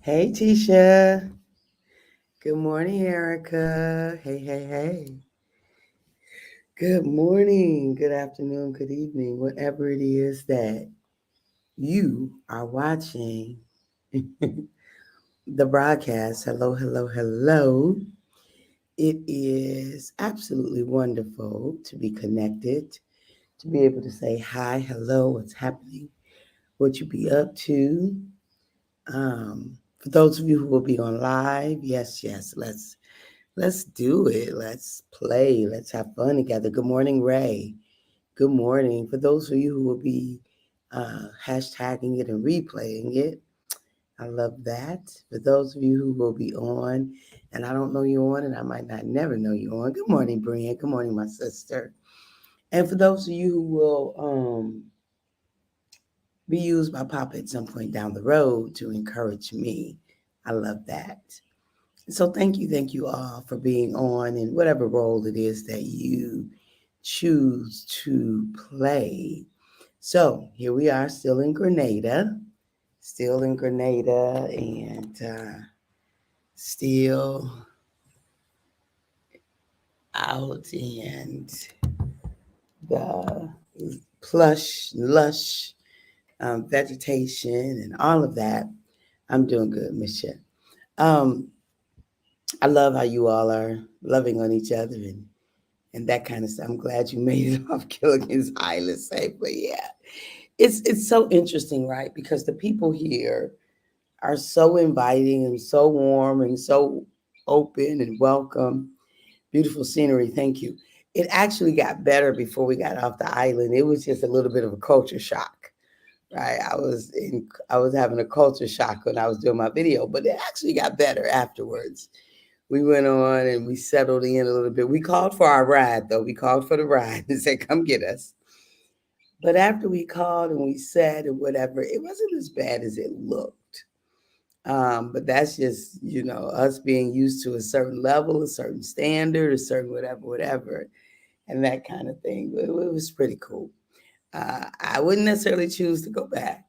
Hey, Tisha. Good morning, Erica. Hey. Good morning, good afternoon, good evening, whatever it is that you are watching the broadcast. Hello. It is absolutely wonderful to be connected, to be able to say hi, hello, what's happening, what you be up to. For those of you who will be on live, yes, let's do it. Let's play. Let's have fun together. Good morning, Ray. Good morning. For those of you who will be hashtagging it and replaying it, I love that. For those of you who will be on, and I don't know you on, and I might not never know you on. Good morning, Brian. Good morning, my sister. And for those of you who will be used by Papa at some point down the road to encourage me, I love that. So thank you all for being on in whatever role it is that you choose to play. So here we are, still in Grenada, and still out in the lush vegetation and all of that. I'm doing good, Michelle. Um, I love how you all are loving on each other and that kind of stuff. I'm glad you made it off Gilligan's Island safely. Yeah, it's so interesting, right? Because the people here are so inviting and so warm and so open and welcome. Beautiful scenery. Thank you. It actually got better before we got off the island. It was just a little bit of a culture shock, right? I was having a culture shock when I was doing my video, but it actually got better afterwards. We went on and we settled in a little bit. We called for our ride, though. We called for the ride and said, come get us. But after we called and we said and whatever, it wasn't as bad as it looked. But that's just, us being used to a certain level, a certain standard, a certain whatever, and that kind of thing. It was pretty cool. I wouldn't necessarily choose to go back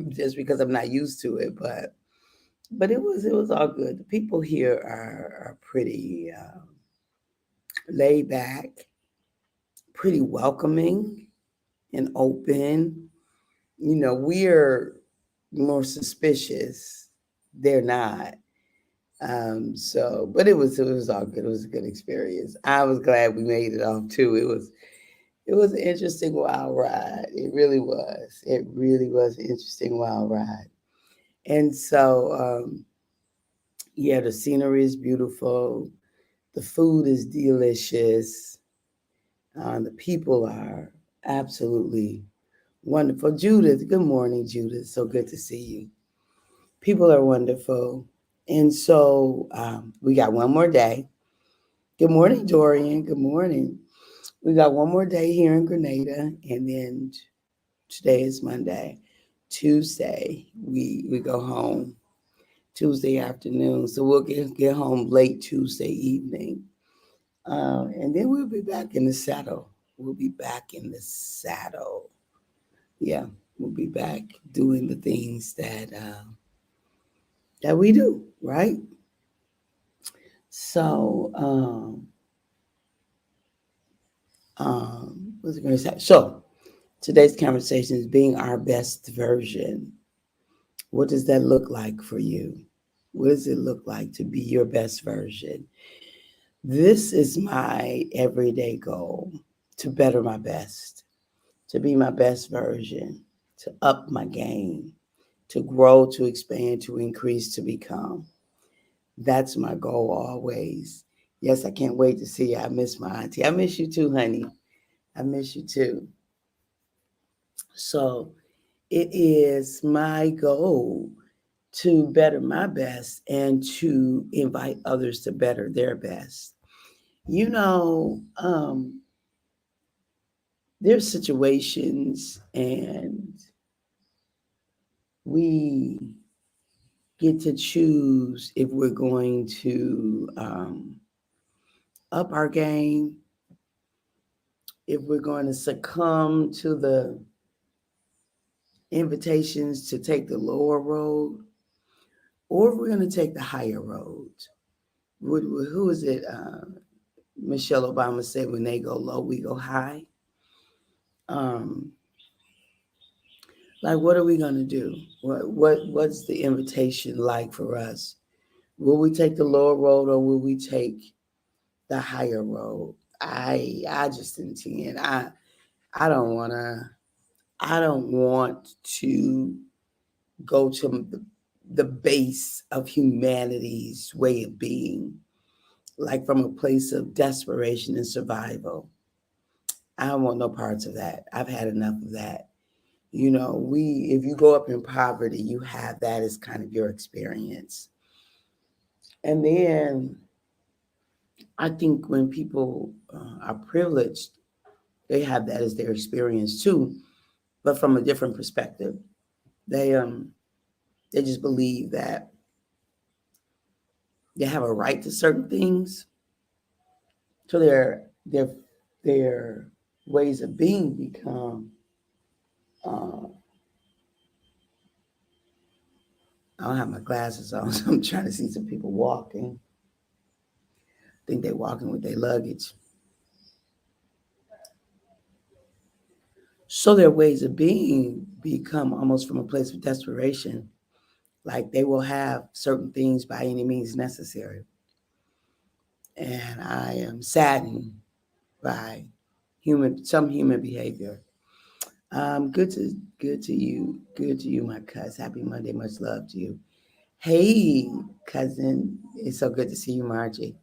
just because I'm not used to it, but it was all good. The people here are pretty laid back, pretty welcoming and open. We're more suspicious. They're not. But it was all good. It was a good experience. I was glad we made it off too. It was an interesting wild ride. It really was. It really was an interesting wild ride. And so yeah, the scenery is beautiful. The food is delicious. The people are absolutely wonderful. Judith, good morning, Judith. So good to see you. People are wonderful. And so we got one more day. Good morning, Dorian. Good morning. We got one more day here in Grenada, and then today is Monday. Tuesday, we go home. Tuesday afternoon, so we'll get home late Tuesday evening, and then we'll be back in the saddle. We'll be back in the saddle. Yeah, we'll be back doing the things that we do, right? So, what's it going to say? So, today's conversation is being our best version. What does that look like for you? What does it look like to be your best version? This is my everyday goal to better my best, to be my best version, to up my game, to grow, to expand, to increase, to become. That's my goal always. Yes, I can't wait to see you. I miss my auntie. I miss you too, honey. I miss you too. So it is my goal to better my best and to invite others to better their best. You know, there's situations and we get to choose if we're going to up our game, if we're going to succumb to the invitations to take the lower road, or if we're going to take the higher road. Who is it? Michelle Obama said, when they go low, we go high. Um, like, what are we going to do? What's the invitation like for us? Will we take the lower road or will we take the higher road? I just intend. I don't want to. I don't want to go to the base of humanity's way of being, like from a place of desperation and survival. I don't want no parts of that. I've had enough of that. You know, if you grow up in poverty, you have that as kind of your experience. And then I think when people are privileged, they have that as their experience too, but from a different perspective. They just believe that they have a right to certain things, so their ways of being become. Uh, I don't have my glasses on, so I'm trying to see some people walking. I think they're walking with their luggage. So their ways of being become almost from a place of desperation. Like they will have certain things by any means necessary. And I am saddened by some human behavior. Good to good to you, my cuz. Happy Monday, much love to you. Hey, cousin, it's so good to see you, Margie.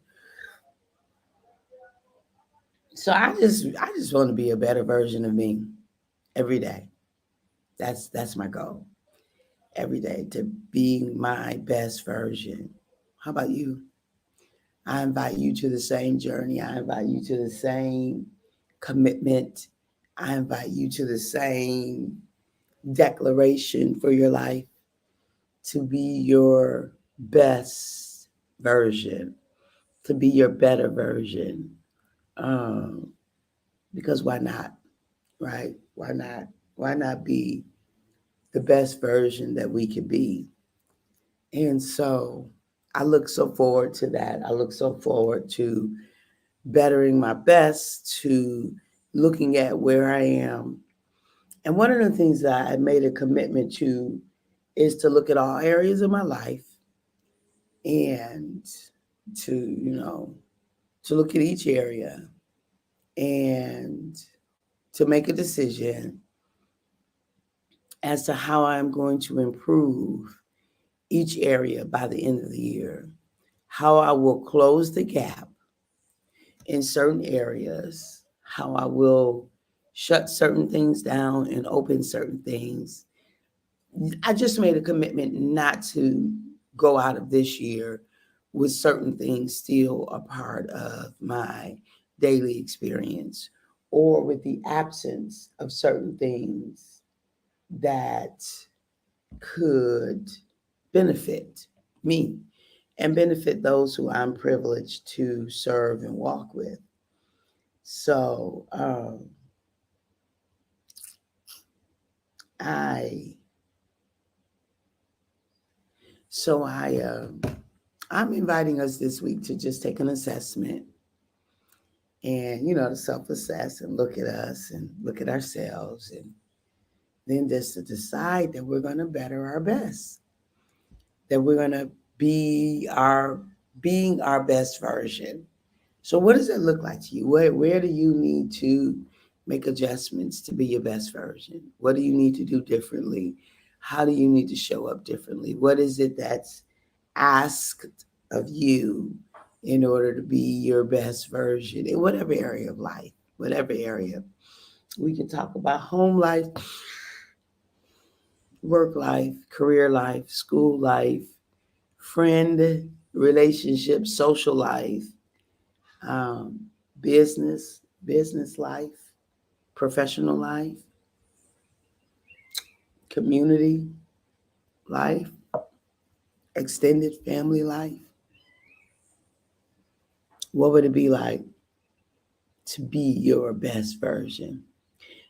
So I just want to be a better version of me every day. That's my goal. Every day to be my best version. How about you? I invite you to the same journey. I invite you to the same commitment. I invite you to the same declaration for your life to be your best version, to be your better version. Um, because why not? Right? Why not? Why not be the best version that we could be? And so I look so forward to that. I look so forward to bettering my best, to looking at where I am. And one of the things that I made a commitment to is to look at all areas of my life and to, to look at each area and to make a decision as to how I'm going to improve each area by the end of the year, how I will close the gap in certain areas, how I will shut certain things down and open certain things. I just made a commitment not to go out of this year with certain things still a part of my daily experience or with the absence of certain things that could benefit me and benefit those who I'm privileged to serve and walk with. So I so I'm inviting us this week to just take an assessment and to self-assess and look at us and look at ourselves and then just to decide that we're going to better our best, that we're going to be our being our best version. So what does it look like to you? Where do you need to make adjustments to be your best version? What do you need to do differently? How do you need to show up differently? What is it that's asked of you in order to be your best version in whatever area of life, whatever area? We can talk about home life, work life, career life, school life, friend relationship, social life, um, business, business life, professional life, community life, extended family life. What would it be like to be your best version?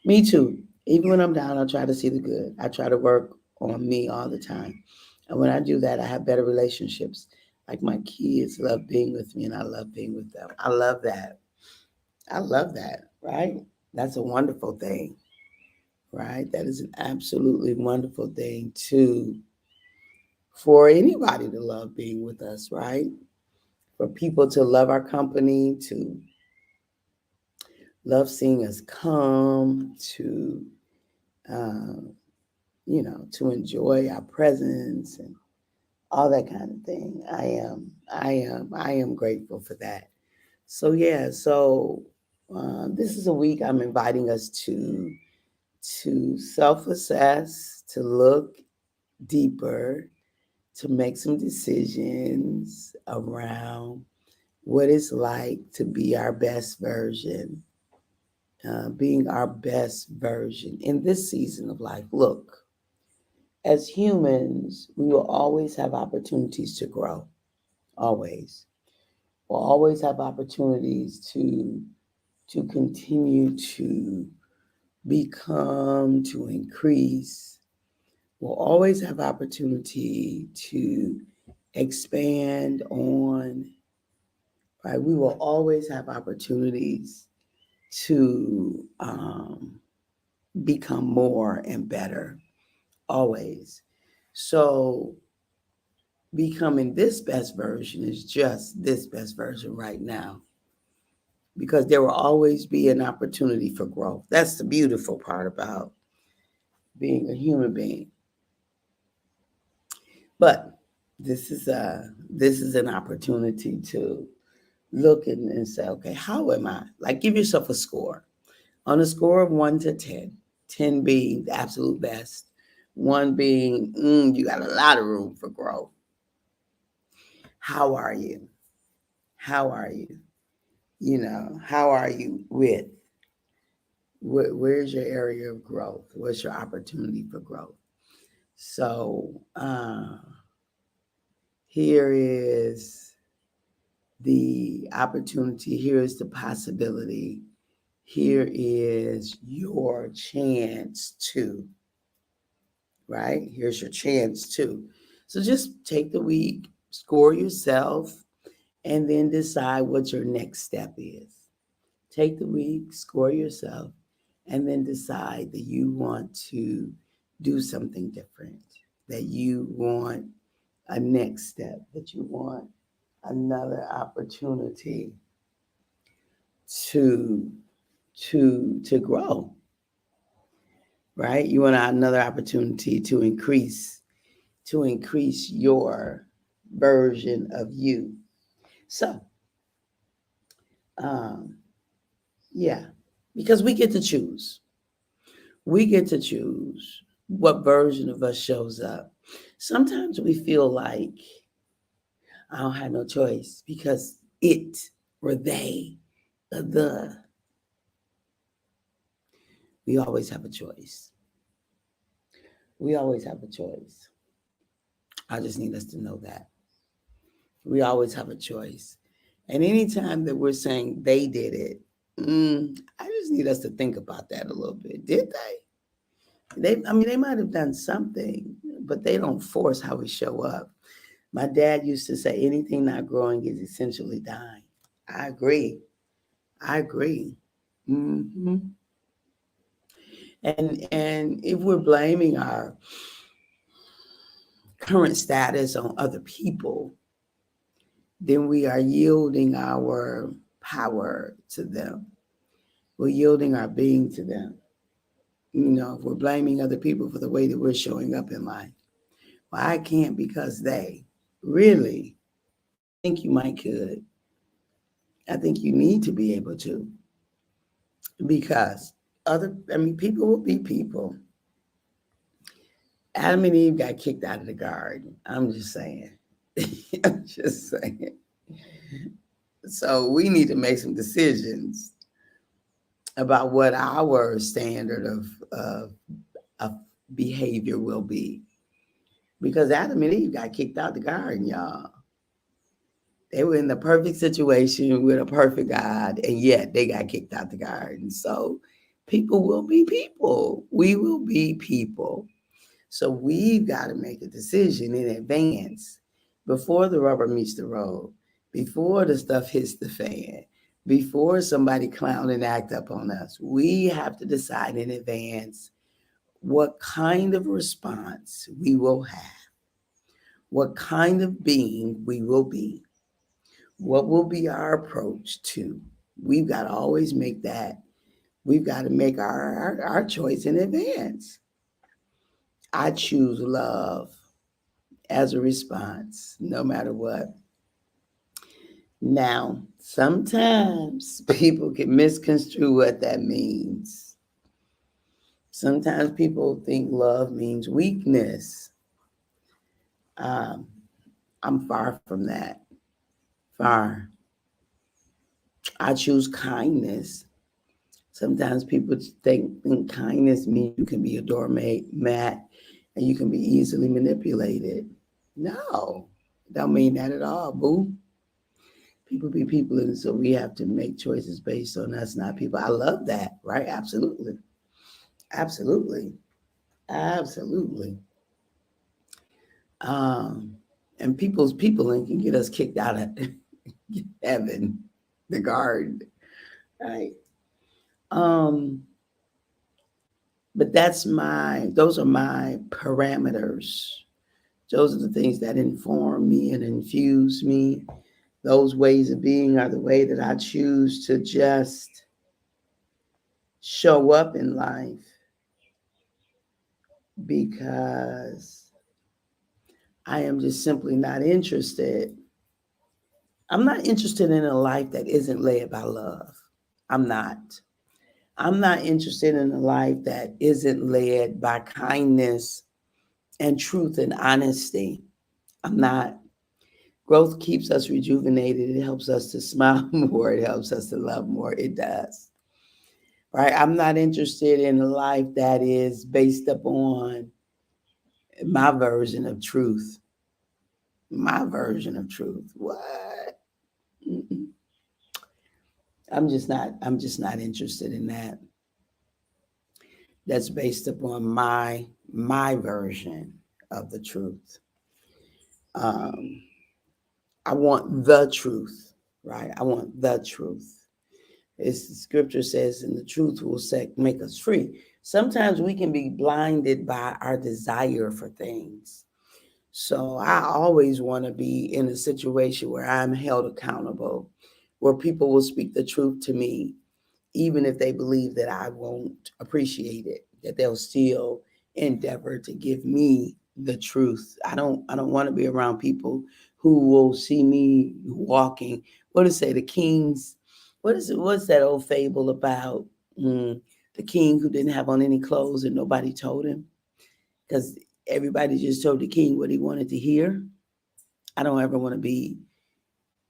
Me too. Even when I'm down, I try to see the good. I try to work on me all the time. And when I do that, I have better relationships. Like my kids love being with me and I love being with them. I love that. I love that, right? That's a wonderful thing, right? That is an absolutely wonderful thing to for anybody to love being with us, right? For people to love our company, to love seeing us come, to um, to enjoy our presence and all that kind of thing. I am grateful for that. So yeah, so this is a week I'm inviting us to self-assess, to look deeper, to make some decisions around what it's like to be our best version, being our best version in this season of life. Look, as humans, we will always have opportunities to grow. Always. We'll always have opportunities to continue to become, to increase. We'll always have opportunity to expand on, right? We will always have opportunities to become more and better, always. So becoming this best version is just this best version right now because there will always be an opportunity for growth. That's the beautiful part about being a human being. But this is an opportunity to look and say, okay, how am I? Like give yourself a score. On a score of 1 to 10, 10 being the absolute best, 1 being you got a lot of room for growth. How are you? How are you? How are you with where's your area of growth? What's your opportunity for growth? So here is the opportunity. Here is the possibility. Here is your chance to, right? Here's your chance to. So just take the week, score yourself, and then decide what your next step is. Take the week, score yourself, and then decide that you want to do something different, that you want a next step, that you want another opportunity to to grow, right? You want another opportunity to increase your version of you. So, um, yeah, because we get to choose. We get to choose what version of us shows up. Sometimes we feel like I don't have no choice because it or they or we always have a choice. We always have a choice. I just need us to know that. We always have a choice. And anytime that we're saying they did it, I just need us to think about that a little bit. Did they? I mean, they might have done something, but they don't force how we show up. My dad used to say, anything not growing is essentially dying. I agree. I agree. hmm And if we're blaming our current status on other people, then we are yielding our power to them. We're yielding our being to them. We're blaming other people for the way that we're showing up in life. Well, I can't because they. Really? I think you might could. I think you need to be able to because people will be people. Adam and Eve got kicked out of the garden. I'm just saying. I'm just saying. So we need to make some decisions about what our standard of behavior will be. Because Adam and Eve got kicked out the garden, y'all. They were in the perfect situation with a perfect God, and yet they got kicked out the garden. So people will be people. We will be people. So we've got to make a decision in advance before the rubber meets the road, before the stuff hits the fan, before somebody clown and act up on us. We have to decide in advance what kind of response we will have, what kind of being we will be, what will be our approach to. We've got to always make that. We've got to make our choice in advance. I choose love as a response, no matter what. Now, sometimes people can misconstrue what that means. Sometimes people think love means weakness. Um, I'm far from that. Far. I choose kindness. Sometimes people think kindness means you can be a doormat and you can be easily manipulated. No, don't mean that at all, boo. People be people, and so we have to make choices based on us, not people. I love that, right? Absolutely. Absolutely. Absolutely. Um, and people's people and can get us kicked out of heaven, the garden, right? Um, but those are my parameters. Those are the things that inform me and infuse me. Those ways of being are the way that I choose to just show up in life, because I am just simply not interested. I'm not interested in a life that isn't led by love. I'm not. I'm not interested in a life that isn't led by kindness and truth and honesty. I'm not. Growth keeps us rejuvenated. It helps us to smile more. It helps us to love more. It does. Right? I'm not interested in a life that is based upon my version of truth. My version of truth. What? Mm-mm. I'm just not interested in that. That's based upon my version of the truth. Um, I want the truth, right? I want the truth. As the scripture says, and the truth will make us free. Sometimes we can be blinded by our desire for things. So I always want to be in a situation where I'm held accountable, where people will speak the truth to me, even if they believe that I won't appreciate it, that they'll still endeavor to give me the truth. I don't want to be around people who will see me walking. What does it say? The kings. What is it? What's that old fable about? The king who didn't have on any clothes and nobody told him, because everybody just told the king what he wanted to hear. I don't ever want to be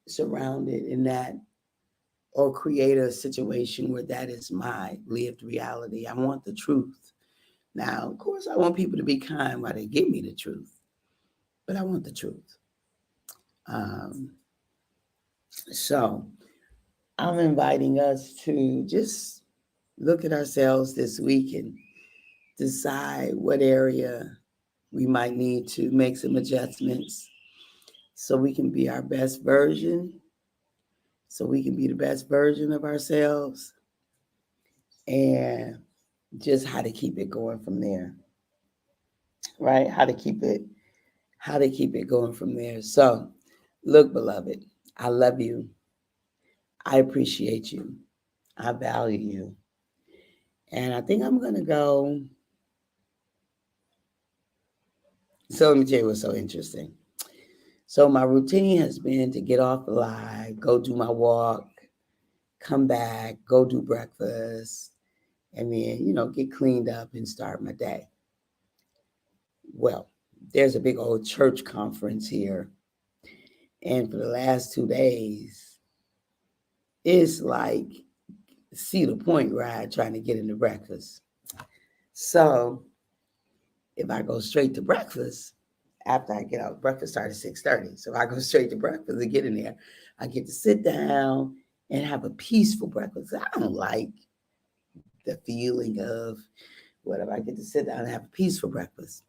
surrounded in that or create a situation where that is my lived reality. I want the truth. Now, of course, I want people to be kind while they give me the truth, but I want the truth. Um, so I'm inviting us to just look at ourselves this week and decide what area we might need to make some adjustments so we can be our best version, so we can be the best version of ourselves, and just how to keep it going from there, right? How to keep it going from there. So, look, beloved, I love you. I appreciate you. I value you. And I think I'm going to go. So, let me tell you what's so interesting. So, my routine has been to get off the live, go do my walk, come back, go do breakfast, and then, get cleaned up and start my day. Well, there's a big old church conference here. And for the last 2 days, it's like Cedar Point ride trying to get into breakfast. So if I go straight to breakfast, after I get out, breakfast starts at 6:30. So if I go straight to breakfast and get in there, I get to sit down and have a peaceful breakfast. I don't like the feeling of whatever. I get to sit down and have a peaceful breakfast.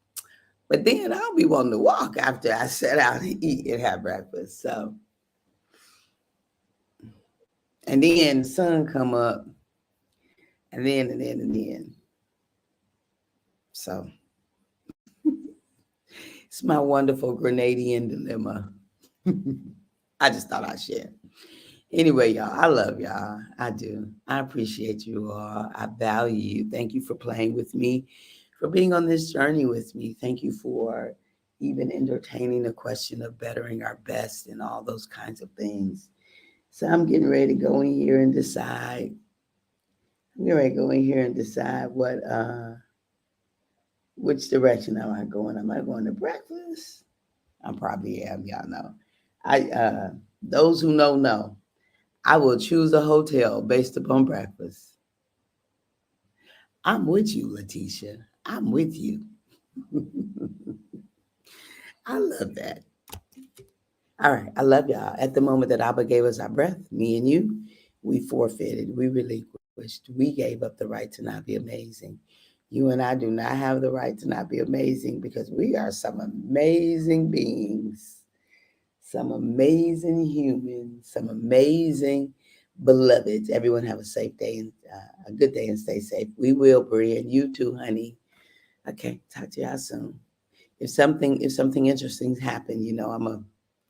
But then I'll be wanting to walk after I sit down and eat and have breakfast. So, and then the sun come up, and then. So it's my wonderful Grenadian dilemma. I just thought I'd share. Anyway, y'all, I love y'all. I do. I appreciate you all. I value you. Thank you for playing with me, for being on this journey with me. Thank you for even entertaining the question of bettering our best and all those kinds of things. So I'm getting ready to go in here and decide. I'm getting ready to go in here and decide which direction am I going? Am I going to breakfast? I probably am, y'all know. Those who know. I will choose a hotel based upon breakfast. I'm with you, Letitia. I'm with you. I love that. All right. I love y'all. At the moment that Abba gave us our breath, me and you, we forfeited, we relinquished, we gave up the right to not be amazing. You and I do not have the right to not be amazing because we are some amazing beings, some amazing humans, some amazing beloveds. Everyone have a safe day and a good day and stay safe. We will, Brie, and you too, honey. Okay, talk to y'all soon. If something interesting happen, I'm gonna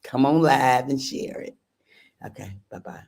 come on live and share it. Okay, bye bye.